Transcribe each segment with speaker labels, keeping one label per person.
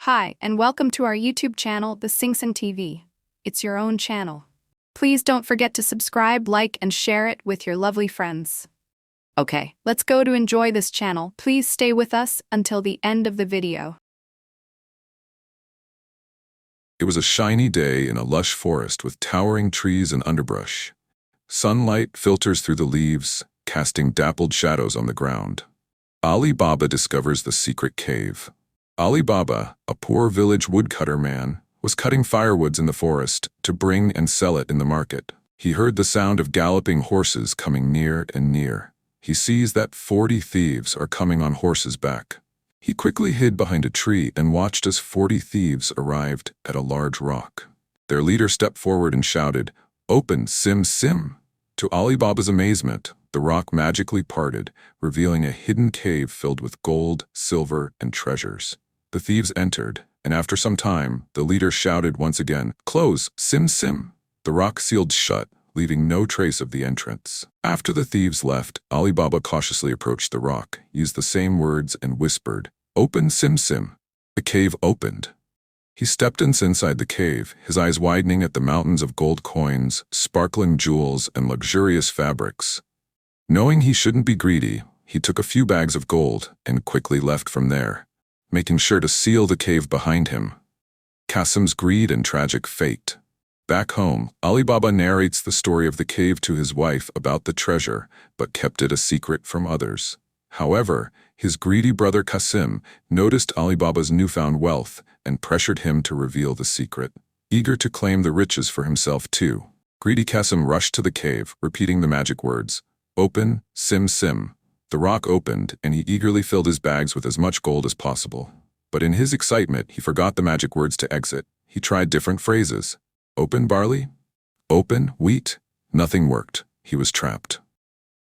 Speaker 1: Hi, and welcome to our YouTube channel, the SINGSUNG TV. It's your own channel. Please don't forget to subscribe, like, and share it with your lovely friends. Okay, let's go to enjoy this channel. Please stay with us until the end of the video.
Speaker 2: It was a shiny day in a lush forest with towering trees and underbrush. Sunlight filters through the leaves, casting dappled shadows on the ground. Ali Baba discovers the secret cave. Ali Baba, a poor village woodcutter man, was cutting firewoods in the forest to bring and sell it in the market. He heard the sound of galloping horses coming near and near. He sees that 40 thieves are coming on horses' back. He quickly hid behind a tree and watched as 40 thieves arrived at a large rock. Their leader stepped forward and shouted, "Open, Sim Sim!" To Ali Baba's amazement, the rock magically parted, revealing a hidden cave filled with gold, silver, and treasures. The thieves entered, and after some time, the leader shouted once again, "Close, Sim Sim!" The rock sealed shut, leaving no trace of the entrance. After the thieves left, Ali Baba cautiously approached the rock, used the same words, and whispered, "Open, Sim Sim." The cave opened. He stepped inside the cave, his eyes widening at the mountains of gold coins, sparkling jewels, and luxurious fabrics. Knowing he shouldn't be greedy, he took a few bags of gold and quickly left from there, making sure to seal the cave behind him. Qasim's greed and tragic fate. Back home, Ali Baba narrates the story of the cave to his wife about the treasure, but kept it a secret from others. However, his greedy brother Qasim noticed Ali Baba's newfound wealth and pressured him to reveal the secret, eager to claim the riches for himself too. Greedy Qasim rushed to the cave, repeating the magic words, "Open, Sim Sim." The rock opened, and he eagerly filled his bags with as much gold as possible. But in his excitement, he forgot the magic words to exit. He tried different phrases. "Open, barley?" "Open, wheat?" Nothing worked. He was trapped.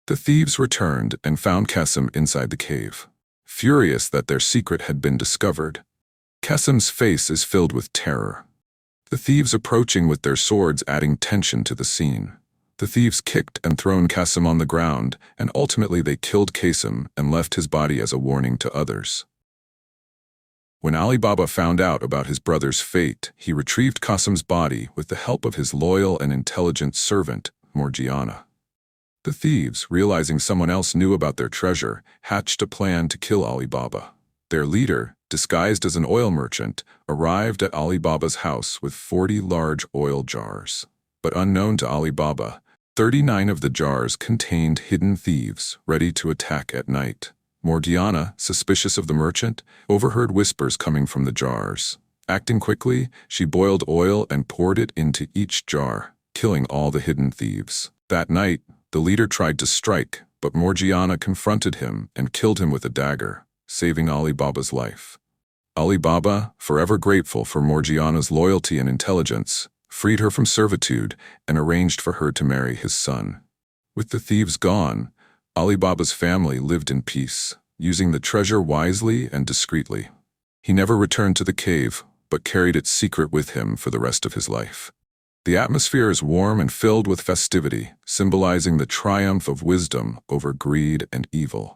Speaker 2: The thieves returned and found Qasim inside the cave. Furious that their secret had been discovered, Qasim's face is filled with terror. The thieves approaching with their swords, adding tension to the scene. The thieves kicked and thrown Qasim on the ground, and ultimately they killed Qasim and left his body as a warning to others. When Ali Baba found out about his brother's fate, he retrieved Qasim's body with the help of his loyal and intelligent servant, Morgiana. The thieves, realizing someone else knew about their treasure, hatched a plan to kill Ali Baba. Their leader, disguised as an oil merchant, arrived at Ali Baba's house with 40 large oil jars. But unknown to Ali Baba, 39 of the jars contained hidden thieves ready to attack at night. Morgiana, suspicious of the merchant, overheard whispers coming from the jars. Acting quickly, she boiled oil and poured it into each jar, killing all the hidden thieves. That night, the leader tried to strike, but Morgiana confronted him and killed him with a dagger, saving Ali Baba's life. Ali Baba, forever grateful for Morgiana's loyalty and intelligence, freed her from servitude and arranged for her to marry his son. With the thieves gone, Ali Baba's family lived in peace, using the treasure wisely and discreetly. He never returned to the cave, but carried its secret with him for the rest of his life. The atmosphere is warm and filled with festivity, symbolizing the triumph of wisdom over greed and evil.